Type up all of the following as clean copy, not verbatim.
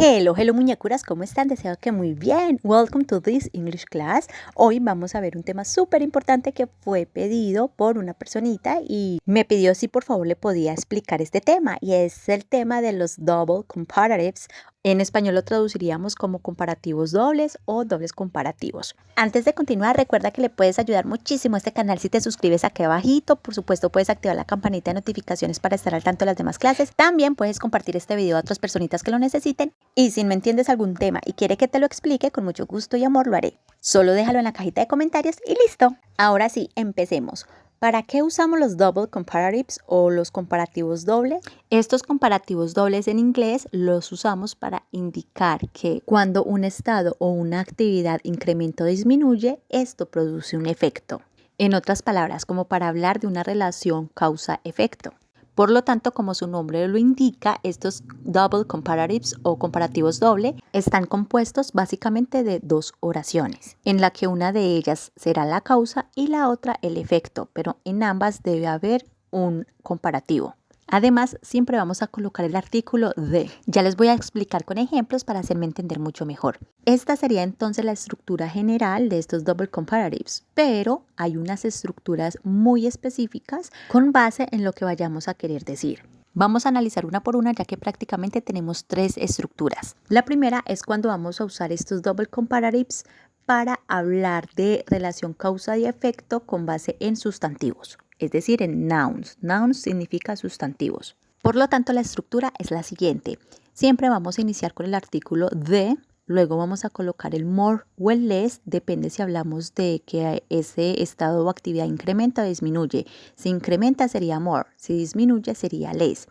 Hello muñecuras, ¿cómo están? Deseo que muy bien. Welcome to this English class. Hoy vamos a ver un tema súper importante que fue pedido por una personita y me pidió si por favor le podía explicar este tema, y es el tema de los double comparatives. En español lo traduciríamos como comparativos dobles o dobles comparativos. Antes de continuar, recuerda que le puedes ayudar muchísimo a este canal si te suscribes aquí abajito. Por supuesto, puedes activar la campanita de notificaciones para estar al tanto de las demás clases. También puedes compartir este video a otras personitas que lo necesiten. Y si no entiendes algún tema y quiere que te lo explique, con mucho gusto y amor lo haré. Solo déjalo en la cajita de comentarios y listo. Ahora sí, empecemos. ¿Para qué usamos los double comparatives o los comparativos dobles? Estos comparativos dobles en inglés los usamos para indicar que cuando un estado o una actividad incrementa o disminuye, esto produce un efecto. En otras palabras, como para hablar de una relación causa-efecto. Por lo tanto, como su nombre lo indica, estos double comparatives o comparativos doble están compuestos básicamente de dos oraciones, en la que una de ellas será la causa y la otra el efecto, pero en ambas debe haber un comparativo. Además, siempre vamos a colocar el artículo de. Ya les voy a explicar con ejemplos para hacerme entender mucho mejor. Esta sería entonces la estructura general de estos double comparatives, pero hay unas estructuras muy específicas con base en lo que vayamos a querer decir. Vamos a analizar una por una, ya que prácticamente tenemos tres estructuras. La primera es cuando vamos a usar estos double comparatives para hablar de relación causa y efecto con base en sustantivos, es decir, en nouns. Nouns significa sustantivos. Por lo tanto, la estructura es la siguiente. Siempre vamos a iniciar con el artículo de, luego vamos a colocar el more o el less, depende si hablamos de que ese estado o actividad incrementa o disminuye. Si incrementa sería more, si disminuye sería less.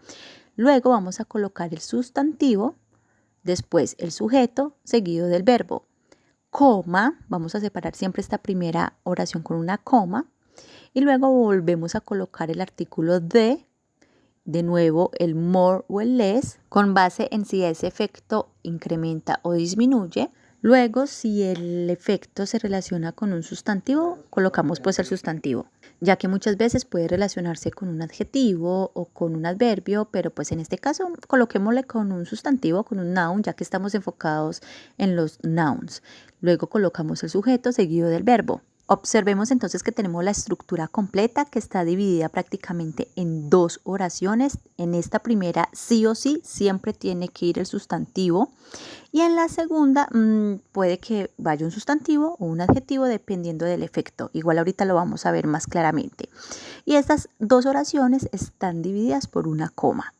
Luego vamos a colocar el sustantivo, después el sujeto, seguido del verbo. Coma, vamos a separar siempre esta primera oración con una coma y luego volvemos a colocar el artículo de nuevo el more o el less con base en si ese efecto incrementa o disminuye. Luego, si el efecto se relaciona con un sustantivo, colocamos pues el sustantivo, ya que muchas veces puede relacionarse con un adjetivo o con un adverbio, pero pues en este caso coloquémosle con un sustantivo, con un noun, ya que estamos enfocados en los nouns. Luego colocamos el sujeto seguido del verbo. Observemos entonces que tenemos la estructura completa, que está dividida prácticamente en dos oraciones. En esta primera, sí o sí, siempre tiene que ir el sustantivo. Y en la segunda puede que vaya un sustantivo o un adjetivo dependiendo del efecto. Igual ahorita lo vamos a ver más claramente. Y estas dos oraciones están divididas por una coma.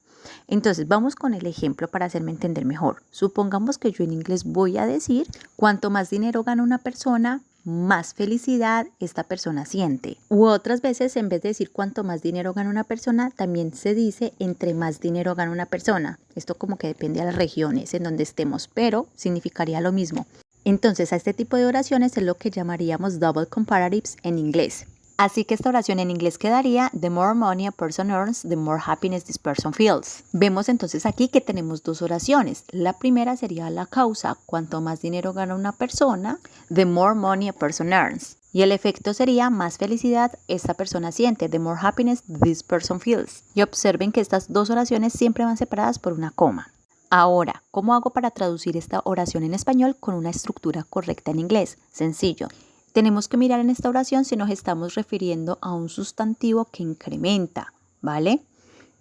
Entonces vamos con el ejemplo para hacerme entender mejor. Supongamos que yo en inglés voy a decir: cuanto más dinero gana una persona, más felicidad esta persona siente. U otras veces, en vez de decir cuánto más dinero gana una persona, también se dice entre más dinero gana una persona. Esto como que depende de las regiones en donde estemos, pero significaría lo mismo. Entonces, a este tipo de oraciones es lo que llamaríamos double comparatives en inglés. Así que esta oración en inglés quedaría: the more money a person earns, the more happiness this person feels. Vemos entonces aquí que tenemos dos oraciones. La primera sería la causa: cuanto más dinero gana una persona, the more money a person earns. Y el efecto sería: más felicidad esta persona siente, the more happiness this person feels. Y observen que estas dos oraciones siempre van separadas por una coma. Ahora, ¿cómo hago para traducir esta oración en español con una estructura correcta en inglés? Sencillo. Tenemos que mirar en esta oración si nos estamos refiriendo a un sustantivo que incrementa, ¿vale?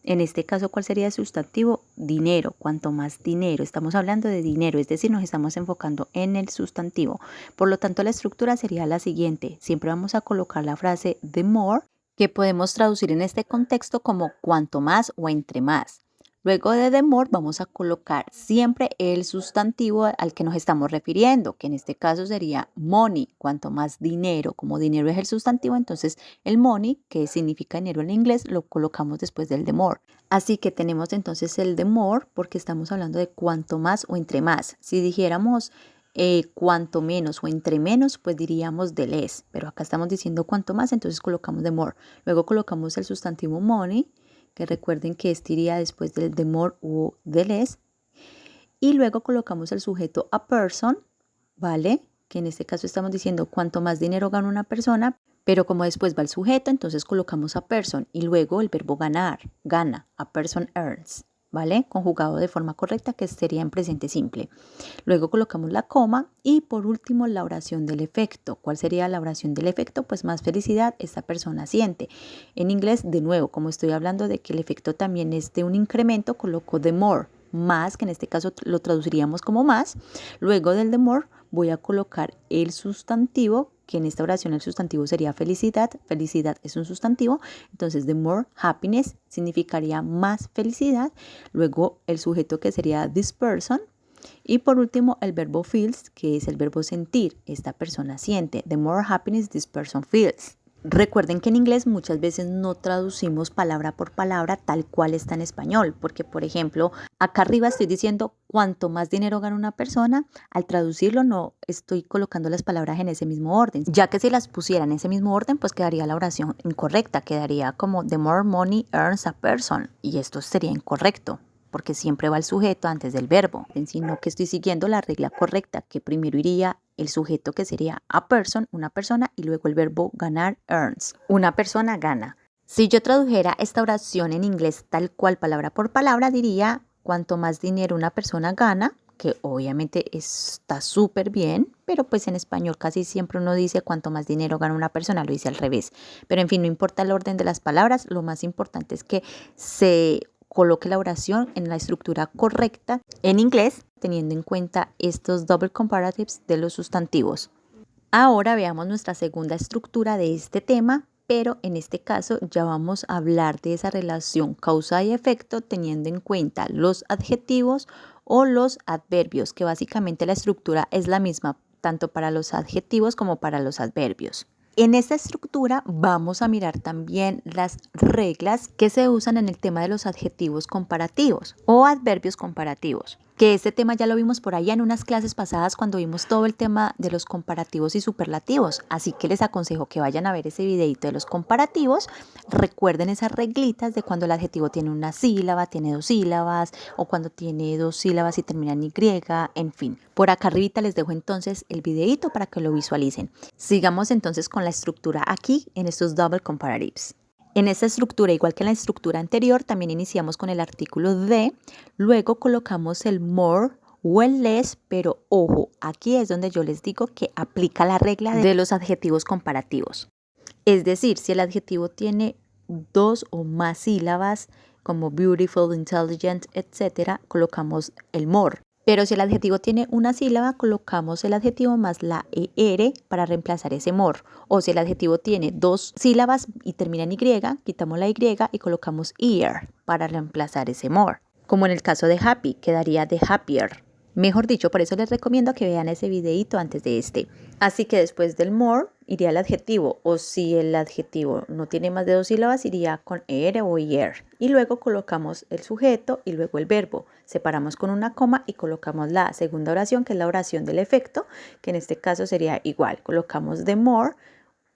En este caso, ¿cuál sería el sustantivo? Dinero. Cuanto más dinero, estamos hablando de dinero, es decir, nos estamos enfocando en el sustantivo. Por lo tanto, la estructura sería la siguiente. Siempre vamos a colocar la frase the more, que podemos traducir en este contexto como cuanto más o entre más. Luego de the more vamos a colocar siempre el sustantivo al que nos estamos refiriendo, que en este caso sería money. Cuanto más dinero, como dinero es el sustantivo, entonces el money, que significa dinero en inglés, lo colocamos después del the more. Así que tenemos entonces el the more porque estamos hablando de cuanto más o entre más. Si dijéramos cuanto menos o entre menos, pues diríamos the less, pero acá estamos diciendo cuanto más, entonces colocamos the more. Luego colocamos el sustantivo money, que recuerden que este iría después del the more o the less. Y luego colocamos el sujeto a person, ¿vale? Que en este caso estamos diciendo cuanto más dinero gana una persona, pero como después va el sujeto, entonces colocamos a person y luego el verbo ganar, gana, a person earns, ¿vale? Conjugado de forma correcta, que sería en presente simple. Luego colocamos la coma y por último la oración del efecto. ¿Cuál sería la oración del efecto? Pues más felicidad esta persona siente. En inglés, de nuevo, como estoy hablando de que el efecto también es de un incremento, coloco the more, más, que en este caso lo traduciríamos como más. Luego del the more voy a colocar el sustantivo, que en esta oración el sustantivo sería felicidad. Felicidad es un sustantivo, entonces the more happiness significaría más felicidad. Luego el sujeto, que sería this person. Y por último el verbo feels, que es el verbo sentir. Esta persona siente. The more happiness this person feels. Recuerden que en inglés muchas veces no traducimos palabra por palabra tal cual está en español, porque por ejemplo, acá arriba estoy diciendo cuanto más dinero gana una persona, al traducirlo no estoy colocando las palabras en ese mismo orden, ya que si las pusiera en ese mismo orden, pues quedaría la oración incorrecta, quedaría como the more money earns a person, y esto sería incorrecto, porque siempre va el sujeto antes del verbo, sino que estoy siguiendo la regla correcta, que primero iría el sujeto, que sería a person, una persona, y luego el verbo ganar, earns, una persona gana. Si yo tradujera esta oración en inglés tal cual, palabra por palabra, diría cuanto más dinero una persona gana, que obviamente está súper bien, pero pues en español casi siempre uno dice cuanto más dinero gana una persona, lo dice al revés. Pero en fin, no importa el orden de las palabras, lo más importante es que se coloque la oración en la estructura correcta en inglés, teniendo en cuenta estos double comparatives de los sustantivos. Ahora veamos nuestra segunda estructura de este tema, pero en este caso ya vamos a hablar de esa relación causa y efecto teniendo en cuenta los adjetivos o los adverbios, que básicamente la estructura es la misma tanto para los adjetivos como para los adverbios. En esta estructura vamos a mirar también las reglas que se usan en el tema de los adjetivos comparativos o adverbios comparativos, que este tema ya lo vimos por allá en unas clases pasadas cuando vimos todo el tema de los comparativos y superlativos, así que les aconsejo que vayan a ver ese videito de los comparativos. Recuerden esas reglitas de cuando el adjetivo tiene una sílaba, tiene dos sílabas, o cuando tiene dos sílabas y termina en Y, en fin. Por acá arribita les dejo entonces el videito para que lo visualicen. Sigamos entonces con la estructura aquí en estos double comparatives. En esta estructura, igual que en la estructura anterior, también iniciamos con el artículo de, luego colocamos el more o el less, pero ojo, aquí es donde yo les digo que aplica la regla de los adjetivos comparativos. Es decir, si el adjetivo tiene dos o más sílabas, como beautiful, intelligent, etc., colocamos el more. Pero si el adjetivo tiene una sílaba, colocamos el adjetivo más la ER para reemplazar ese more. O si el adjetivo tiene dos sílabas y termina en Y, quitamos la Y y colocamos ER para reemplazar ese more. Como en el caso de happy, quedaría de happier. Mejor dicho, por eso les recomiendo que vean ese videito antes de este. Así que después del more iría el adjetivo, o si el adjetivo no tiene más de dos sílabas, iría con er o ier. Y luego colocamos el sujeto y luego el verbo. Separamos con una coma y colocamos la segunda oración, que es la oración del efecto, que en este caso sería igual. Colocamos the more,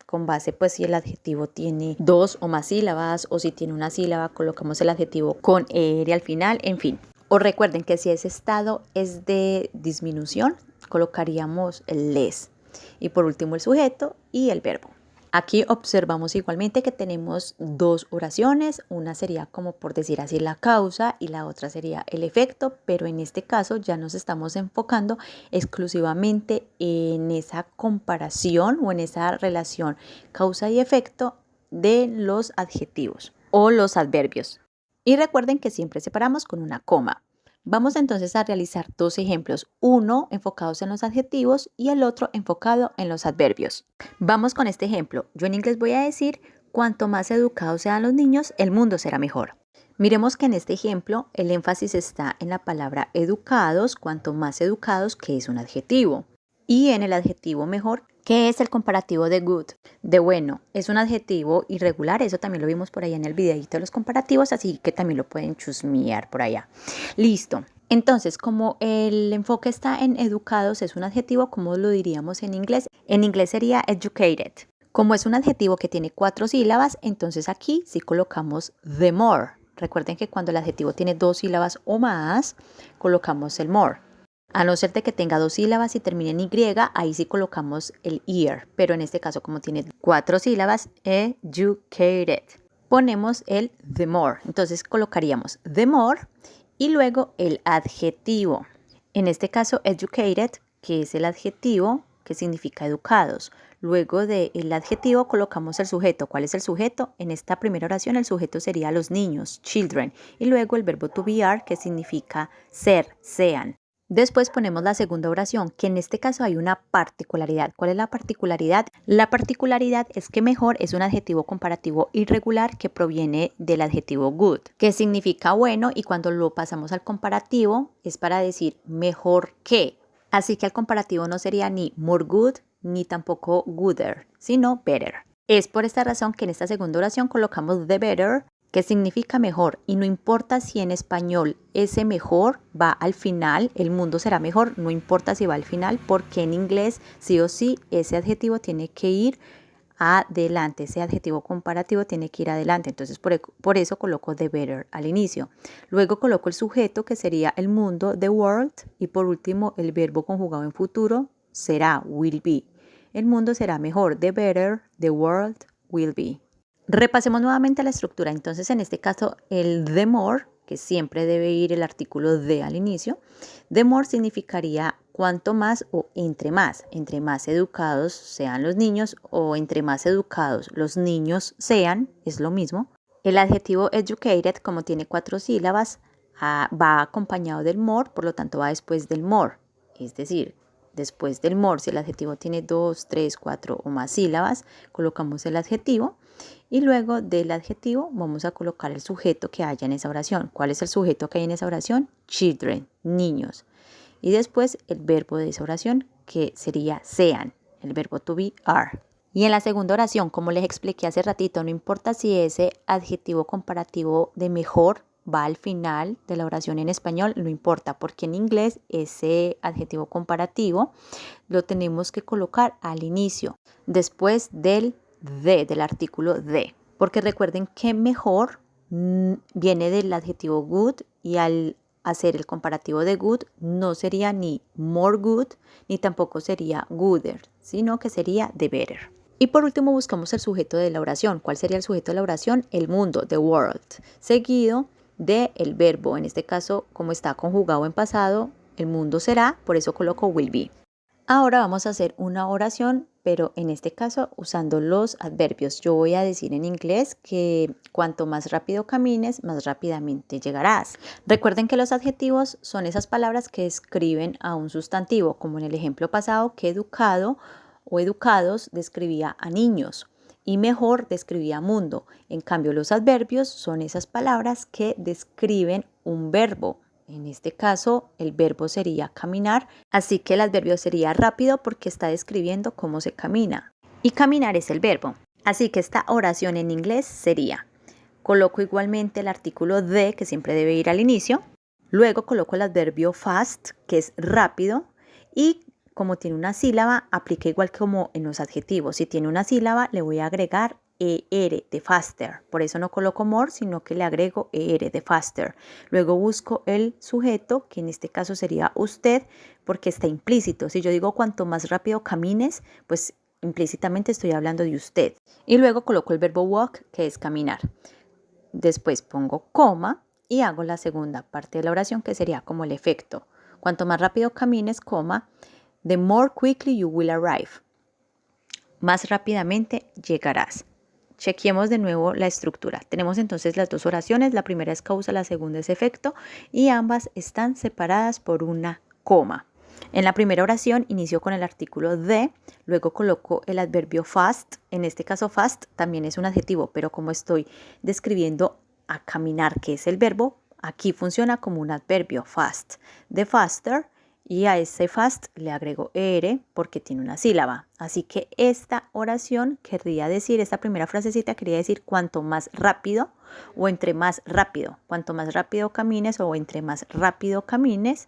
con base pues si el adjetivo tiene dos o más sílabas, o si tiene una sílaba, colocamos el adjetivo con er al final, en fin. O recuerden que si ese estado es de disminución, colocaríamos el less. Y por último el sujeto y el verbo. Aquí observamos igualmente que tenemos dos oraciones. Una sería como por decir así la causa y la otra sería el efecto. Pero en este caso ya nos estamos enfocando exclusivamente en esa comparación o en esa relación causa y efecto de los adjetivos o los adverbios. Y recuerden que siempre separamos con una coma. Vamos entonces a realizar dos ejemplos, uno enfocados en los adjetivos y el otro enfocado en los adverbios. Vamos con este ejemplo. Yo en inglés voy a decir, cuanto más educados sean los niños, el mundo será mejor. Miremos que en este ejemplo el énfasis está en la palabra educados, cuanto más educados, que es un adjetivo. Y en el adjetivo mejor, que es el comparativo de good, de bueno. Es un adjetivo irregular, eso también lo vimos por allá en el videito de los comparativos, así que también lo pueden chusmear por allá. Listo. Entonces, como el enfoque está en educados, es un adjetivo, ¿cómo lo diríamos en inglés? En inglés sería educated. Como es un adjetivo que tiene 4 sílabas, entonces aquí sí colocamos the more. Recuerden que cuando el adjetivo tiene 2 sílabas o más, colocamos el more. A no ser de que tenga 2 sílabas y termine en Y, ahí sí colocamos el ear. Pero en este caso, como tiene 4 sílabas, educated, ponemos el the more. Entonces colocaríamos the more Y luego el adjetivo. En este caso, educated, que es el adjetivo que significa educados. Luego del adjetivo colocamos el sujeto. ¿Cuál es el sujeto? En esta primera oración el sujeto sería los niños, children. Y luego el verbo to be are, que significa ser, sean. Después ponemos la segunda oración, que en este caso hay una particularidad. ¿Cuál es la particularidad? La particularidad es que mejor es un adjetivo comparativo irregular que proviene del adjetivo good, que significa bueno, y cuando lo pasamos al comparativo es para decir mejor que. Así que el comparativo no sería ni more good ni tampoco gooder, sino better. Es por esta razón que en esta segunda oración colocamos the better, que significa mejor, y no importa si en español ese mejor va al final, el mundo será mejor, no importa si va al final, porque en inglés sí o sí ese adjetivo tiene que ir adelante, ese adjetivo comparativo tiene que ir adelante. Entonces por eso coloco the better al inicio. Luego coloco el sujeto, que sería el mundo, the world, y por último el verbo conjugado en futuro será will be. El mundo será mejor, the better, the world will be. Repasemos nuevamente la estructura. Entonces, en este caso, el the more, que siempre debe ir el artículo de al inicio, the more significaría cuanto más o entre más educados sean los niños o entre más educados los niños sean, es lo mismo. El adjetivo educated, como tiene 4 sílabas, va acompañado del more, por lo tanto va después del more, es decir, después del more, si el adjetivo tiene 2, 3, 4 o más sílabas, colocamos el adjetivo. Y luego del adjetivo vamos a colocar el sujeto que haya en esa oración. ¿Cuál es el sujeto que hay en esa oración? Children, niños. Y después el verbo de esa oración, que sería sean, el verbo to be are. Y en la segunda oración, como les expliqué hace ratito, no importa si ese adjetivo comparativo de mejor va al final de la oración en español, no importa, porque en inglés ese adjetivo comparativo lo tenemos que colocar al inicio, después del del artículo de, porque recuerden que mejor viene del adjetivo good, y al hacer el comparativo de good no sería ni more good ni tampoco sería gooder, sino que sería the better. Y por último buscamos el sujeto de la oración. ¿Cuál sería el sujeto de la oración? El mundo, the world, seguido del verbo. En este caso, como está conjugado en pasado, el mundo será, por eso coloco will be. Ahora vamos a hacer una oración, pero en este caso usando los adverbios. Yo voy a decir en inglés que cuanto más rápido camines, más rápidamente llegarás. Recuerden que los adjetivos son esas palabras que describen a un sustantivo, como en el ejemplo pasado, que educado o educados describía a niños y mejor describía a mundo. En cambio, los adverbios son esas palabras que describen un verbo. En este caso, el verbo sería caminar, así que el adverbio sería rápido porque está describiendo cómo se camina. Y caminar es el verbo. Así que esta oración en inglés sería, coloco igualmente el artículo de, que siempre debe ir al inicio, luego coloco el adverbio fast, que es rápido, y como tiene una sílaba, aplica igual como en los adjetivos. Si tiene una sílaba, le voy a agregar ER de faster. Por eso no coloco more, sino que le agrego ER de faster. Luego busco el sujeto, que en este caso sería usted, porque está implícito. Si yo digo cuanto más rápido camines, pues implícitamente estoy hablando de usted. Y luego coloco el verbo walk, que es caminar. Después pongo coma y hago la segunda parte de la oración, que sería como el efecto. Cuanto más rápido camines, coma, the more quickly you will arrive. Más rápidamente llegarás. Chequeemos de nuevo la estructura. Tenemos entonces las dos oraciones. La primera es causa, la segunda es efecto, y ambas están separadas por una coma. En la primera oración inicio con el artículo de, luego coloco el adverbio fast. En este caso fast también es un adjetivo, pero como estoy describiendo a caminar, que es el verbo, aquí funciona como un adverbio fast. The faster, y a ese fast le agrego er porque tiene una sílaba. Así que esta oración querría decir, esta primera frasecita quería decir cuanto más rápido o entre más rápido. Cuanto más rápido camines o entre más rápido camines.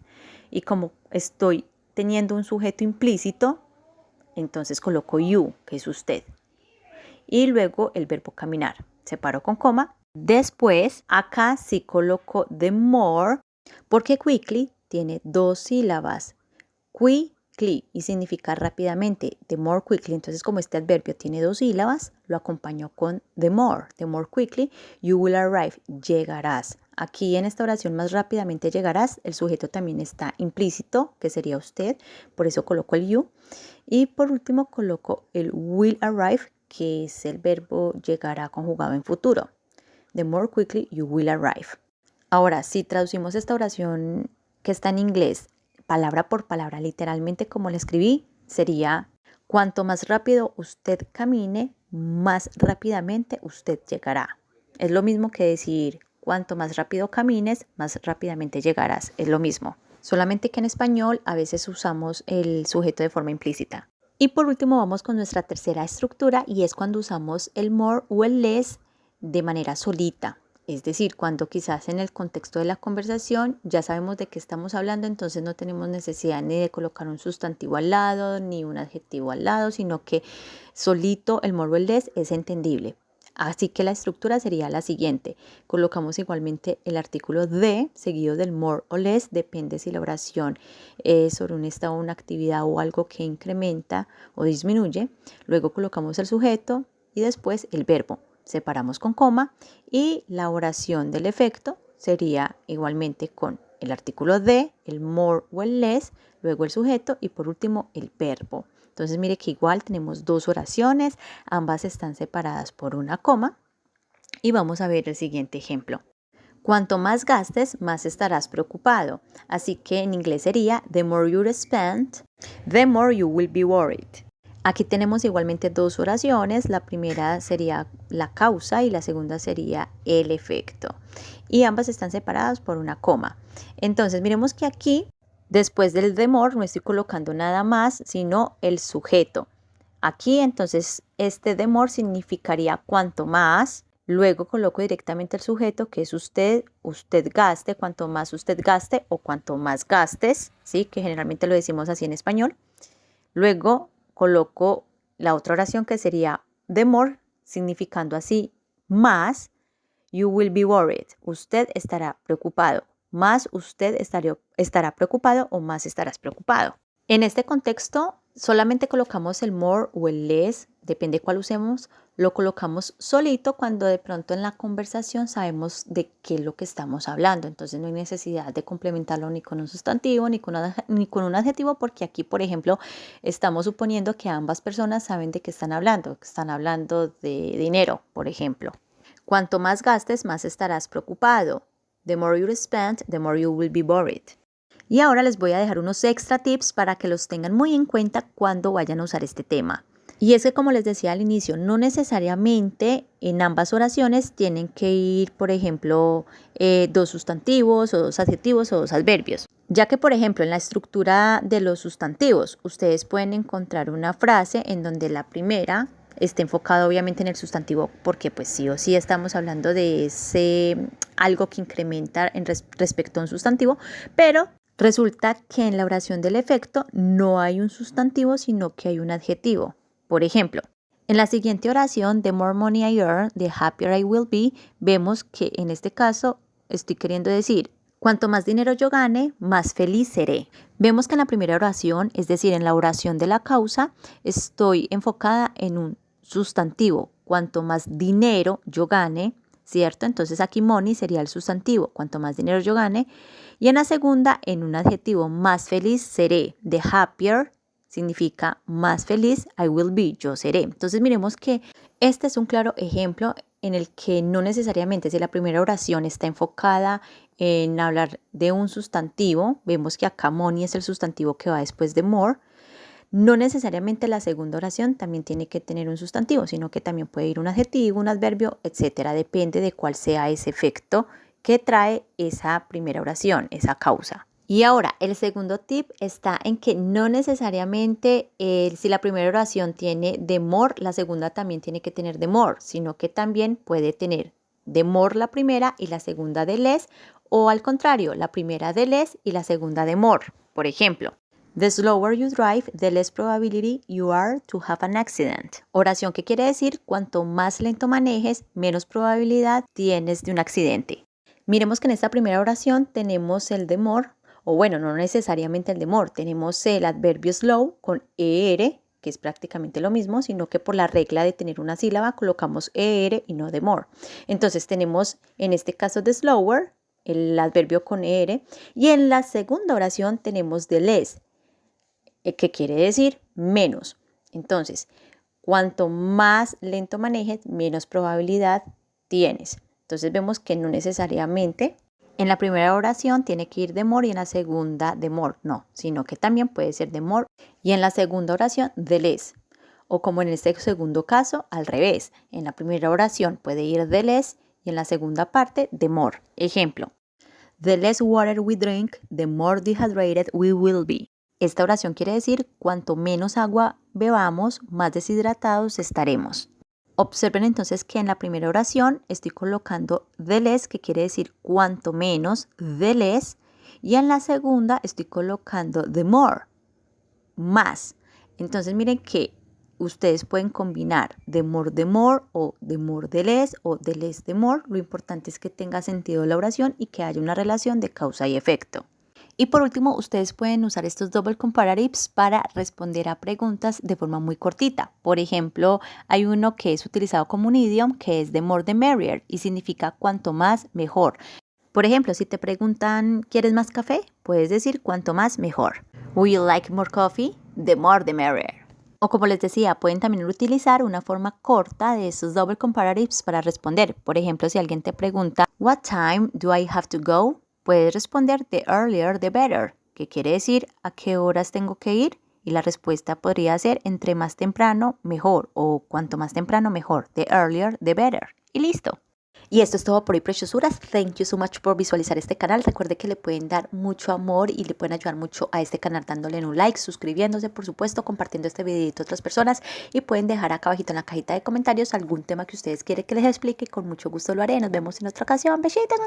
Y como estoy teniendo un sujeto implícito, entonces coloco you, que es usted. Y luego el verbo caminar. Separo con coma. Después acá sí coloco the more porque quickly tiene 2 sílabas, quickly, y significa rápidamente, the more quickly. Entonces, como este adverbio tiene 2 sílabas, lo acompaño con the more quickly, you will arrive, llegarás. Aquí en esta oración más rápidamente llegarás, el sujeto también está implícito, que sería usted, por eso coloco el you. Y por último coloco el will arrive, que es el verbo llegará conjugado en futuro. The more quickly you will arrive. Ahora, si traducimos esta oración que está en inglés, palabra por palabra, literalmente como la escribí, sería: cuanto más rápido usted camine, más rápidamente usted llegará. Es lo mismo que decir: cuanto más rápido camines, más rápidamente llegarás. Es lo mismo. Solamente que en español a veces usamos el sujeto de forma implícita. Y por último vamos con nuestra tercera estructura, y es cuando usamos el more o el less de manera solita. Es decir, cuando quizás en el contexto de la conversación ya sabemos de qué estamos hablando, entonces no tenemos necesidad ni de colocar un sustantivo al lado ni un adjetivo al lado, sino que solito el more o el less es entendible. Así que la estructura sería la siguiente. Colocamos igualmente el artículo de seguido del more o less, depende si la oración es sobre un estado, una actividad o algo que incrementa o disminuye. Luego colocamos el sujeto y después el verbo. Separamos con coma y la oración del efecto sería igualmente con el artículo de, el more o el less, luego el sujeto y por último el verbo. Entonces mire que igual tenemos dos oraciones, ambas están separadas por una coma y vamos a ver el siguiente ejemplo. Cuanto más gastes, más estarás preocupado. Así que en inglés sería: the more you spend, the more you will be worried. Aquí tenemos igualmente dos oraciones, la primera sería la causa y la segunda sería el efecto. Y ambas están separadas por una coma. Entonces miremos que aquí, después del the more, no estoy colocando nada más, sino el sujeto. Aquí entonces este the more significaría cuanto más. Luego coloco directamente el sujeto, que es usted, usted gaste, cuanto más usted gaste o cuanto más gastes, ¿sí? Que generalmente lo decimos así en español. Luego coloco la otra oración que sería the more, significando así más. You will be worried. Usted estará preocupado. Más usted estará preocupado o más estarás preocupado. En este contexto solamente colocamos el more o el less, depende cuál usemos, lo colocamos solito cuando de pronto en la conversación sabemos de qué es lo que estamos hablando. Entonces no hay necesidad de complementarlo ni con un sustantivo ni con un adjetivo, porque aquí, por ejemplo, estamos suponiendo que ambas personas saben de qué están hablando. Están hablando de dinero, por ejemplo. Cuanto más gastes, más estarás preocupado. The more you spend, the more you will be worried. Y ahora les voy a dejar unos extra tips para que los tengan muy en cuenta cuando vayan a usar este tema. Y es que, como les decía al inicio, no necesariamente en ambas oraciones tienen que ir, por ejemplo, dos sustantivos o dos adjetivos o dos adverbios. Ya que, por ejemplo, en la estructura de los sustantivos, ustedes pueden encontrar una frase en donde la primera esté enfocada obviamente en el sustantivo, porque pues sí o sí estamos hablando de ese algo que incrementa respecto a un sustantivo, pero resulta que en la oración del efecto no hay un sustantivo, sino que hay un adjetivo. Por ejemplo, en la siguiente oración, the more money I earn, the happier I will be, vemos que en este caso estoy queriendo decir: cuanto más dinero yo gane, más feliz seré. Vemos que en la primera oración, es decir, en la oración de la causa, estoy enfocada en un sustantivo. Cuanto más dinero yo gane, ¿cierto? Entonces aquí money sería el sustantivo, cuanto más dinero yo gane. Y en la segunda, en un adjetivo, más feliz seré. The happier significa más feliz, I will be, yo seré. Entonces miremos que este es un claro ejemplo en el que no necesariamente, si la primera oración está enfocada en hablar de un sustantivo, vemos que acá money es el sustantivo que va después de more, no necesariamente la segunda oración también tiene que tener un sustantivo, sino que también puede ir un adjetivo, un adverbio, etcétera. Depende de cuál sea ese efecto que trae esa primera oración, esa causa. Y ahora, el segundo tip está en que no necesariamente si la primera oración tiene the more, la segunda también tiene que tener the more, sino que también puede tener the more la primera y la segunda de less, o al contrario, la primera de less y la segunda de more. Por ejemplo, the slower you drive, the less probability you are to have an accident. Oración que quiere decir: cuanto más lento manejes, menos probabilidad tienes de un accidente. Miremos que en esta primera oración tenemos el de more, o bueno, no necesariamente el de more, tenemos el adverbio slow con er, que es prácticamente lo mismo, sino que por la regla de tener una sílaba colocamos er y no de more. Entonces tenemos en este caso de slower el adverbio con er. Y en la segunda oración tenemos the less, que quiere decir menos. Entonces, cuanto más lento manejes, menos probabilidad tienes. Entonces vemos que no necesariamente en la primera oración tiene que ir de more y en la segunda de more. No, sino que también puede ser de more y en la segunda oración de less. O como en este segundo caso, al revés. En la primera oración puede ir de less y en la segunda parte de more. Ejemplo, the less water we drink, the more dehydrated we will be. Esta oración quiere decir cuanto menos agua bebamos, más deshidratados estaremos. Observen entonces que en la primera oración estoy colocando the less, que quiere decir cuanto menos, the less, y en la segunda estoy colocando the more, más. Entonces miren que ustedes pueden combinar the more o the more the less o the less the more. Lo importante es que tenga sentido la oración y que haya una relación de causa y efecto. Y por último, ustedes pueden usar estos double comparatives para responder a preguntas de forma muy cortita. Por ejemplo, hay uno que es utilizado como un idiom que es the more the merrier y significa cuanto más mejor. Por ejemplo, si te preguntan ¿quieres más café? Puedes decir cuanto más mejor. Would you like more coffee? The more the merrier. O como les decía, pueden también utilizar una forma corta de estos double comparatives para responder. Por ejemplo, si alguien te pregunta What time do I have to go? Puedes responder the earlier the better, que quiere decir a qué horas tengo que ir, y la respuesta podría ser entre más temprano mejor o cuanto más temprano mejor, the earlier the better. Y listo. Y esto es todo por hoy, preciosuras. Thank you so much por visualizar este canal. Recuerde que le pueden dar mucho amor y le pueden ayudar mucho a este canal dándole un like, suscribiéndose, por supuesto, compartiendo este videito a otras personas y pueden dejar acá abajito en la cajita de comentarios algún tema que ustedes quieren que les explique. Con mucho gusto lo haré. Nos vemos en otra ocasión. Besitos.